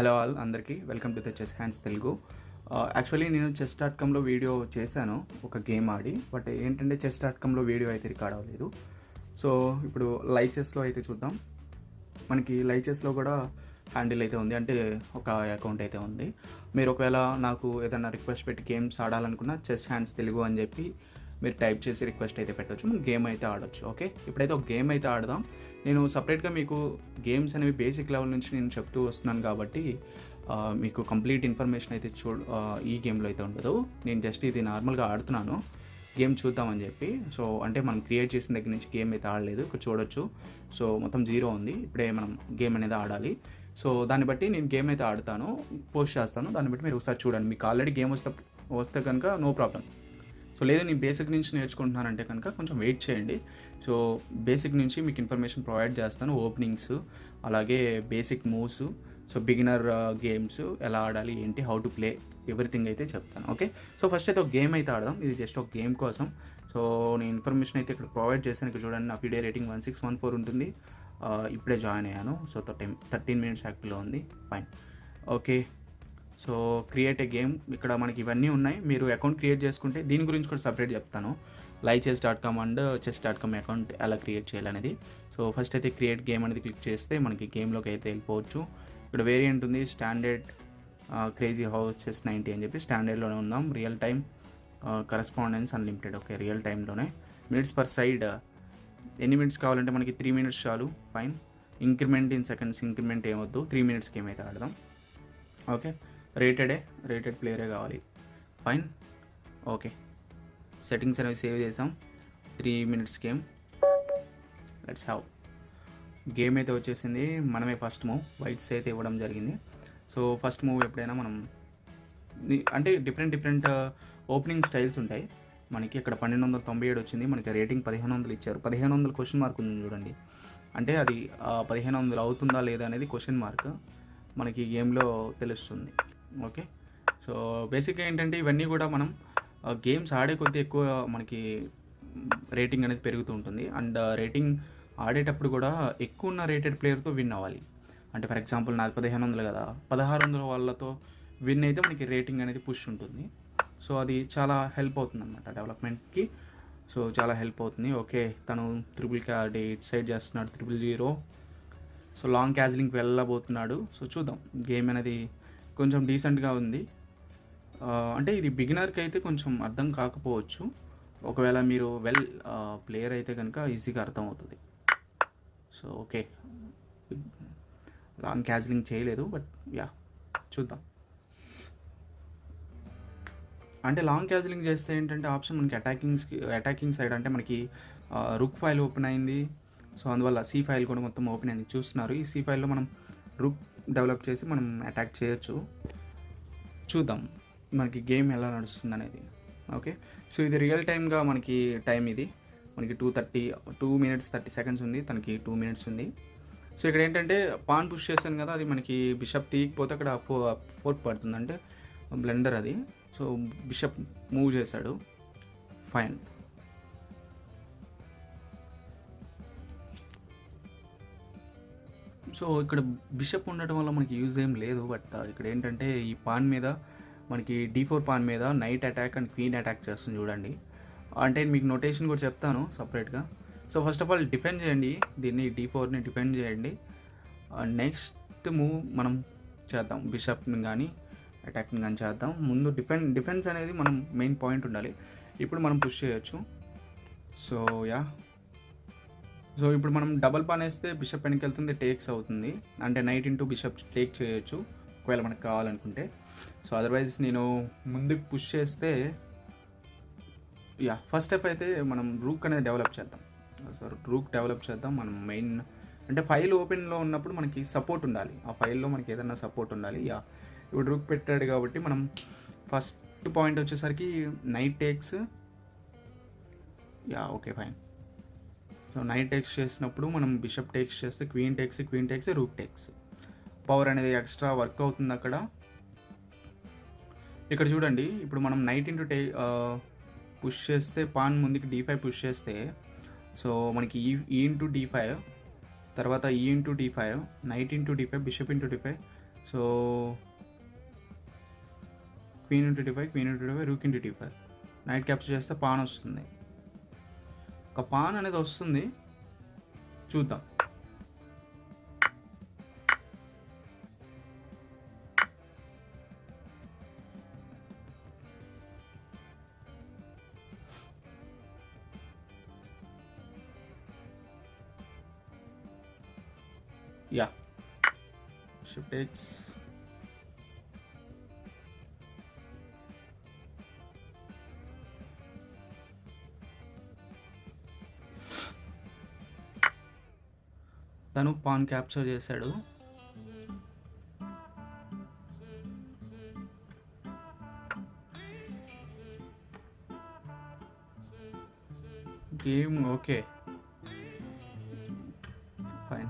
Hello all అందరికీ welcome to the chess hands Telugu. Actually నేను chess.comలో video చేశాను ఒక గేమ్ ఆడి. బట్ ఏంటంటే chess.comలో వీడియో అయితే రికార్డ్ అవ్వలేదు. సో ఇప్పుడు లైవ్ చెస్లో అయితే చూద్దాం. మనకి లైవ్ చెస్లో కూడా హ్యాండిల్ అయితే ఉంది, అంటే ఒక అకౌంట్ అయితే ఉంది. మీరు ఒకవేళ నాకు ఏదైనా రిక్వెస్ట్ పెట్టి గేమ్స్ ఆడాలనుకున్నా చెస్ హ్యాండ్స్ తెలుగు అని చెప్పి మీరు టైప్ చేసి రిక్వెస్ట్ అయితే పెట్టవచ్చు, మనం గేమ్ అయితే ఆడవచ్చు. ఓకే, ఇప్పుడైతే ఒక గేమ్ అయితే ఆడదాం. నేను సపరేట్గా మీకు గేమ్స్ అనేవి బేసిక్ లెవెల్ నుంచి నేను చెప్తూ వస్తున్నాను కాబట్టి మీకు కంప్లీట్ ఇన్ఫర్మేషన్ అయితే ఈ గేమ్లో అయితే ఉండదు. నేను జస్ట్ ఇది నార్మల్గా ఆడుతున్నాను, గేమ్ చూద్దామని చెప్పి. సో అంటే మనం క్రియేట్ చేసిన దగ్గర నుంచి గేమ్ అయితే ఆడలేదు, ఇక్కడ చూడొచ్చు. సో మొత్తం 0 ఉంది. ఇప్పుడే మనం గేమ్ అనేది ఆడాలి. సో దాన్ని బట్టి నేను గేమ్ అయితే ఆడతాను, పోస్ట్ చేస్తాను. దాన్ని బట్టి మీరు ఒకసారి చూడండి. మీకు ఆల్రెడీ గేమ్ వస్తే కనుక నో ప్రాబ్లం. సో లేదు నేను బేసిక్ నుంచి నేర్చుకుంటున్నానంటే కనుక కొంచెం వెయిట్ చేయండి. సో బేసిక్ నుంచి మీకు ఇన్ఫర్మేషన్ ప్రొవైడ్ చేస్తాను, ఓపెనింగ్స్, అలాగే basic moves, so beginner games ఎలా ఆడాలి ఏంటి, హౌ టు ప్లే, ఎవ్రీథింగ్ అయితే చెప్తాను. ఓకే, సో ఫస్ట్ అయితే ఒక గేమ్ అయితే ఆడదాం. ఇది జస్ట్ ఒక గేమ్ కోసం. సో నేను ఇన్ఫర్మేషన్ అయితే ఇక్కడ ప్రొవైడ్ చేశాను. ఇక్కడ చూడండి, నా ఫిడే రేటింగ్ 1614 ఉంటుంది. ఇప్పుడే జాయిన్ అయ్యాను. సో 13 minutes యాక్టివ్లో ఉంది. Fine. Okay, so create a game. ఇక్కడ మనకి ఇవన్నీ ఉన్నాయి. మీరు అకౌంట్ క్రియేట్ చేసుకుంటే దీని గురించి కూడా సపరేట్ చెప్తాను. livechess.com అండ్ chess.com అకౌంట్ ఎలా క్రియేట్ చేయాలనేది. సో ఫస్ట్ అయితే క్రియేట్ గేమ్ అనేది క్లిక్ చేస్తే మనకి గేమ్లోకి అయితే వెళ్ళిపోవచ్చు. ఇక్కడ వేరియంట్ ఉంది, స్టాండర్డ్, క్రేజీ హౌస్, చెస్ 90 అని చెప్పి స్టాండర్డ్లోనే ఉన్నాం. Real time, correspondence, unlimited. Okay, real టైంలోనే. మినిట్స్ పర్ సైడ్ ఎన్ని మినిట్స్ కావాలంటే మనకి 3 minutes చాలు. Fine. Increment in seconds, increment ఏమొద్దు. 3 minutes గేమ్ అయితే ఆడదాం. ఓకే, రేటెడ్ ప్లేయరే కావాలి. ఫైన్. ఓకే, సెట్టింగ్స్ అనేవి సేవ్ చేసాం. 3 minutes game. Let's have. Game అయితే వచ్చేసింది. మనమే ఫస్ట్ మూవ్ వైట్స్ అయితే ఇవ్వడం జరిగింది. సో ఫస్ట్ మూవ్ ఎప్పుడైనా మనం అంటే డిఫరెంట్ ఓపెనింగ్ స్టైల్స్ ఉంటాయి మనకి. ఇక్కడ 1297 వచ్చింది. మనకి రేటింగ్ 1500 ఇచ్చారు. 1500 క్వశ్చన్ మార్క్ ఉంది చూడండి. అంటే అది 1500 అవుతుందా లేదా అనేది క్వశ్చన్ మార్క్ మనకి గేమ్లో తెలుస్తుంది. ఓకే, సో బేసిక్గా ఏంటంటే ఇవన్నీ కూడా మనం గేమ్స్ ఆడే కొద్దీ ఎక్కువ మనకి రేటింగ్ అనేది పెరుగుతూ ఉంటుంది. అండ్ రేటింగ్ ఆడేటప్పుడు కూడా ఎక్కువ ఉన్న రేటెడ్ ప్లేయర్తో విన్ అవ్వాలి. అంటే ఫర్ ఎగ్జాంపుల్ నాది 1500 కదా, 1600 వాళ్ళతో విన్ అయితే మనకి రేటింగ్ అనేది పుష్ ఉంటుంది. సో అది చాలా హెల్ప్ అవుతుంది అనమాట డెవలప్మెంట్కి. సో చాలా హెల్ప్ అవుతుంది. ఓకే, తను త్రిబుల్ ఆడి ఇట్ సైడ్ చేస్తున్నాడు, 000. సో లాంగ్ క్యాజిలింగ్కి వెళ్ళబోతున్నాడు. సో చూద్దాం. గేమ్ అనేది కొంచెం డీసెంట్గా ఉంది. అంటే ఇది బిగినర్కి అయితే కొంచెం అర్థం కాకపోవచ్చు. ఒకవేళ మీరు ప్లేయర్ అయితే కనుక ఈజీగా అర్థం అవుతుంది. సో ఓకే, లాంగ్ క్యాజిలింగ్ చేయలేదు, బట్ యా చూద్దాం. అంటే లాంగ్ క్యాజిలింగ్ చేస్తే ఏంటంటే ఆప్షన్ మనకి అటాకింగ్ సైడ్ అంటే మనకి రుక్ ఫైల్ ఓపెన్ అయింది. సో అందువల్ల సి ఫైల్ కూడా మొత్తం ఓపెన్ అయింది. చూస్తున్నారు, ఈ సి ఫైల్లో మనం రుక్ డెవలప్ చేసి మనం అటాక్ చేయొచ్చు. చూద్దాం మనకి గేమ్ ఎలా నడుస్తుంది అనేది. ఓకే, సో ఇది రియల్ టైమ్గా మనకి టైం ఇది. మనకి 2 minutes 30 seconds ఉంది, తనకి 2 minutes ఉంది. సో ఇక్కడ ఏంటంటే పాన్ పుష్ చేశాను కదా, అది మనకి బిషప్ తీయకపోతే అక్కడ ఫోర్క్ పడుతుంది, అంటే బ్లెండర్ అది. సో బిషప్ మూవ్ చేశాడు. ఫైన్. సో ఇక్కడ బిషప్ ఉండటం వల్ల మనకి యూజ్ ఏం లేదు. బట్ ఇక్కడ ఏంటంటే ఈ పాన్ మీద మనకి D4 పాన్ మీద night attack and queen attack చేస్తుంది చూడండి. అంటే మీకు నోటేషన్ కూడా చెప్తాను సపరేట్గా. So first of all defend చేయండి, దీన్ని D4ని డిఫెండ్ చేయండి. నెక్స్ట్ మూవ్ మనం చేద్దాం, బిషప్ని కానీ అటాక్ని కానీ చేద్దాం. ముందు డిఫెన్స్ అనేది మనం మెయిన్ పాయింట్ ఉండాలి. ఇప్పుడు మనం పుష్ చేయొచ్చు. సో యా, సో ఇప్పుడు మనం డబల్ పాన్ వేస్తే బిషప్ వెనక్కి వెళ్తుంది, టేక్స్ అవుతుంది. అంటే నైట్ ఇంటూ బిషప్ టేక్ చేయొచ్చు ఒకవేళ మనకు కావాలనుకుంటే. సో అదర్వైజ్ నేను ముందుకు పుష్ చేస్తే యా ఫస్ట్ స్టెప్ అయితే మనం రూక్ అనేది డెవలప్ చేద్దాం. సో రూక్ డెవలప్ చేద్దాం. మనం మెయిన్ అంటే ఫైల్ ఓపెన్లో ఉన్నప్పుడు మనకి సపోర్ట్ ఉండాలి, ఆ ఫైల్లో మనకి ఏదైనా సపోర్ట్ ఉండాలి. యా ఇప్పుడు రూక్ పెట్టాడు కాబట్టి మనం ఫస్ట్ పాయింట్ వచ్చేసరికి night takes. Yeah okay fine. So night takes చేసినప్పుడు మనం బిషప్ టేక్స్ చేస్తే queen takes rook takes. Power అనేది ఎక్స్ట్రా వర్క్ అవుతుంది అక్కడ. ఇక్కడ చూడండి, ఇప్పుడు మనం నైట్ ఇంటూ పుష్ చేస్తే పాన్ ముందుకి D5 పుష్ చేస్తే, సో మనకి ఈ ఇంటూ D5, తర్వాత ఈ into D5, knight into D5, bishop into D5, so queen into d5, queen into d5, rook into d5. Knight capture చేస్తే పాన్ వస్తుంది. ఒక పాన్ అనేది వస్తుంది, చూద్దాం. Yeah shift takes. తను పాన్ క్యాప్చర్ చేశాడు. Game okay, fine.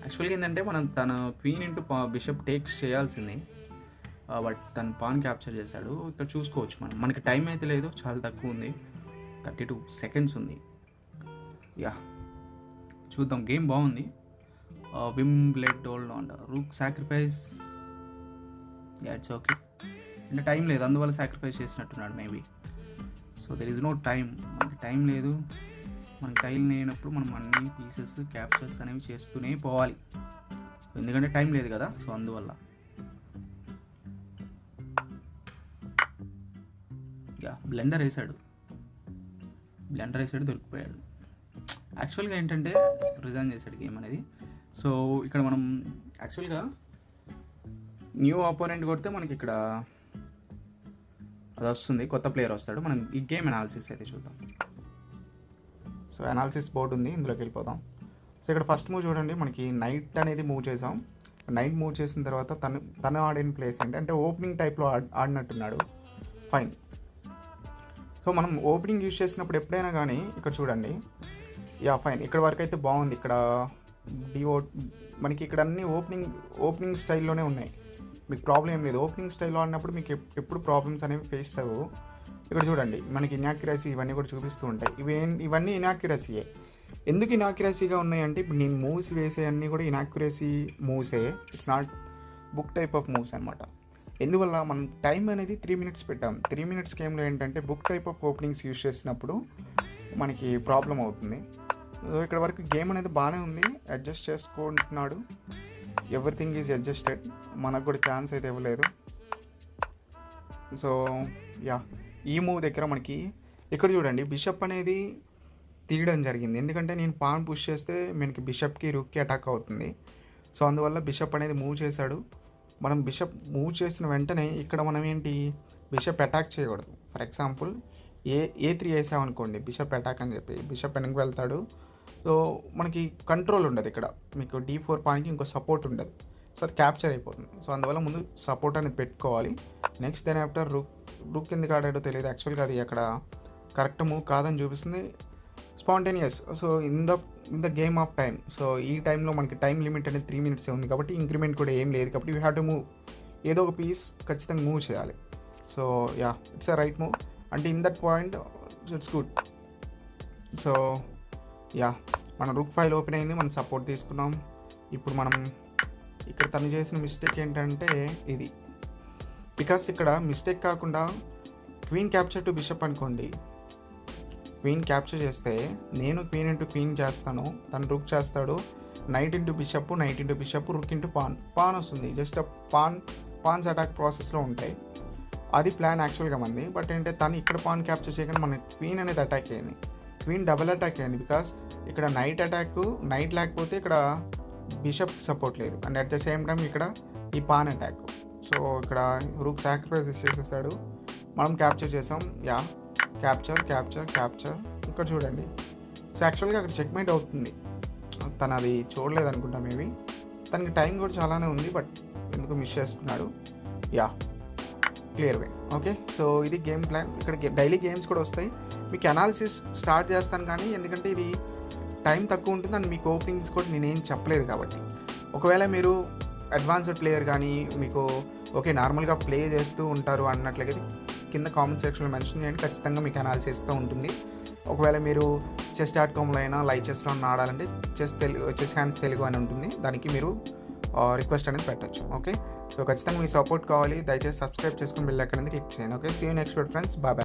యాక్చువల్గా ఏంటంటే మనం తన క్వీన్ ఇంటూ బిషప్ టేక్స్ చేయాల్సింది, బట్ తను పాన్ క్యాప్చర్ చేశాడు. ఇక్కడ చూసుకోవచ్చు మనకి టైం అయితే లేదు, చాలా తక్కువ ఉంది, 32 seconds ఉంది. యా చూద్దాం, గేమ్ బాగుంది. వింబ్లెడ్ డోల్డ్ on rook sacrifice. Yeah it's okay, అంటే టైం లేదు అందువల్ల సాక్రిఫైస్ చేసినట్టున్నాడు maybe. So there is no time, మనకి టైం లేదు. మనకి టైం లేనప్పుడు మనం అన్ని పీసెస్ క్యాప్చర్స్ అనేవి చేస్తూనే పోవాలి, ఎందుకంటే టైం లేదు కదా. సో అందువల్ల యా బ్లెండర్ వేసాడు, దొరికిపోయాడు. యాక్చువల్గా ఏంటంటే రిజైన్ చేశాడు గేమ్ అనేది. సో ఇక్కడ మనం యాక్చువల్గా న్యూ ఆపోనెంట్ కొడితే మనకి ఇక్కడ అది వస్తుంది, కొత్త ప్లేయర్ వస్తాడు. మనం ఈ గేమ్ అనాలిసిస్ అయితే చూద్దాం. సో అనాలిసిస్ బోర్డు ఉంది, ఇందులోకి వెళ్ళిపోదాం. సో ఇక్కడ ఫస్ట్ మూవ్ చూడండి, మనకి నైట్ అనేది మూవ్ చేసాం. నైట్ మూవ్ చేసిన తర్వాత తను ఆడిన ప్లేస్ అంటే ఓపెనింగ్ టైప్లో ఆడినట్టున్నాడు. ఫైన్. సో మనం ఓపెనింగ్ యూజ్ చేసినప్పుడు ఎప్పుడైనా కానీ ఇక్కడ చూడండి, యా ఫైన్, ఇక్కడ వరకు అయితే బాగుంది. ఇక్కడ మనకి ఇక్కడ అన్ని ఓపెనింగ్ స్టైల్లోనే ఉన్నాయి, మీకు ప్రాబ్లం ఏం లేదు. ఓపెనింగ్ స్టైల్లో ఆడినప్పుడు మీకు ఎప్పుడు ప్రాబ్లమ్స్ అనేవి ఫేస్ అవ్వవు. ఇక్కడ చూడండి మనకి ఇన్యాక్యురసీ ఇవన్నీ కూడా చూపిస్తూ ఉంటాయి. ఇవన్నీ ఇన్యాక్యురసీయే. ఎందుకు ఇన్యాక్యురసీగా ఉన్నాయంటే ఇప్పుడు నేను మూవ్స్ వేసే అన్నీ కూడా ఇన్యాక్యురసీ మూవ్సే, it's not book type of moves అనమాట. ఎందువల్ల మనం టైం అనేది 3 minutes పెట్టాం. 3 minutes గేమ్లో ఏంటంటే book type of openings use చేసినప్పుడు మనకి ప్రాబ్లం అవుతుంది. ఇక్కడ వరకు గేమ్ అనేది బాగానే ఉంది, అడ్జస్ట్ చేసుకుంటున్నాడు. ఎవ్రీథింగ్ ఈజ్ అడ్జస్టెడ్, మనకు కూడా ఛాన్స్ అయితే ఇవ్వలేదు. సో యా ఈ మూవ్ దగ్గర మనకి ఇక్కడ చూడండి బిషప్ అనేది తీయడం జరిగింది, ఎందుకంటే నేను పాన్ పుష్ చేస్తే మనకి బిషప్కి రూక్కి అటాక్ అవుతుంది. సో అందువల్ల బిషప్ అనేది మూవ్ చేశాడు. మనం బిషప్ మూవ్ చేసిన వెంటనే ఇక్కడ మనం ఏంటి బిషప్ అటాక్ చేయకూడదు. ఫర్ ఎగ్జాంపుల్ A3 వేసామనుకోండి, బిషప్ అటాక్ అని చెప్పి బిషప్ వెనక్కి వెళ్తాడు. సో మనకి కంట్రోల్ ఉండదు, ఇక్కడ మీకు D4 పాయింట్కి ఇంకో సపోర్ట్ ఉండదు. సో అది క్యాప్చర్ అయిపోతుంది. సో అందువల్ల ముందు సపోర్ట్ అనేది పెట్టుకోవాలి. నెక్స్ట్ దెన్ ఆఫ్టర్ రూక్ ఎందుకు ఆడాడో తెలియదు. యాక్చువల్గా అది అక్కడ కరెక్ట్ మూవ్ కాదని చూపిస్తుంది, spontaneous. So in the game of time. So ఈ టైంలో మనకి టైం లిమిట్ అనేది 3 minutes ఉంది కాబట్టి ఇంక్రిమెంట్ కూడా ఏం లేదు కాబట్టి యూ హ్యావ్ టు మూవ్, ఏదో ఒక పీస్ ఖచ్చితంగా మూవ్ చేయాలి. So yeah it's a right move, అంటే in that point it's good. So yeah మన రూక్ ఫైల్ ఓపెన్ అయింది, మనం సపోర్ట్ తీసుకున్నాం. ఇప్పుడు మనం ఇక్కడ తను చేసిన మిస్టేక్ ఏంటంటే ఇది, బికాస్ ఇక్కడ మిస్టేక్ కాకుండా క్వీన్ క్యాప్చర్ టు బిషప్ అనుకోండి. క్వీన్ క్యాప్చర్ చేస్తే నేను క్వీన్ ఇంటూ క్వీన్ చేస్తాను, తను రూక్ చేస్తాడు. Knight into bishop, rook into pan వస్తుంది. జస్ట్ పాన్స్ అటాక్ ప్రాసెస్లో ఉంటాయి. అది ప్లాన్ యాక్చువల్గా మంది. బట్ ఏంటంటే తను ఇక్కడ పాన్ క్యాప్చర్ చేయకుండా మన క్వీన్ అనేది అటాక్ అయింది, క్వీన్ డబుల్ అటాక్ అయింది. బికాస్ ఇక్కడ నైట్ లేకపోతే ఇక్కడ బిషప్ సపోర్ట్ లేదు, and at the same time ఇక్కడ ఈ పాన్ అటాక్. సో ఇక్కడ రూక్ సాక్రిఫైస్ చేసేసాడు, మనం క్యాప్చర్ చేసాం. Yeah capture. ఇక్కడ చూడండి. సో యాక్చువల్గా అక్కడ చెక్మేట్ అవుతుంది, తను అది చూడలేదు అనుకుంటా. మేబీ తనకి టైం కూడా చాలానే ఉంది, బట్ ఎందుకు మిస్ చేసుకున్నాడు. Yeah clear way. Okay, so ఇది గేమ్ ప్లాన్. ఇక్కడ డైలీ గేమ్స్ కూడా వస్తాయి. మీకు అనాలిసిస్ స్టార్ట్ చేస్తాను కానీ ఎందుకంటే ఇది టైం తక్కువ ఉంటుంది అండ్ మీకు ఓపెనింగ్స్ కూడా నేనేం చెప్పలేదు కాబట్టి. ఒకవేళ మీరు అడ్వాన్స్డ్ ప్లేయర్ కానీ మీకు ఓకే నార్మల్గా ప్లే చేస్తూ ఉంటారు అన్నట్లయితే కింద కామెంట్ సెక్షన్లో మెన్షన్ చేయండి, ఖచ్చితంగా మీకు అనాలిసిస్తో ఉంటుంది. ఒకవేళ మీరు chess.comలో అయినా లైవ్ చెస్లో ఆడాలంటే చెస్ హ్యాండ్స్ తెలుగు అని ఉంటుంది, దానికి మీరు రిక్వెస్ట్ అనేది పెట్టచ్చు. ఓకే, సో ఖచ్చితంగా మీ సపోర్ట్ కావాలి. దయచేసి సబ్స్క్రైబ్ చేసుకుని బెల్ ఐకాన్ అనేది క్లిక్ చేయండి. Okay, see you next video friends. Bye.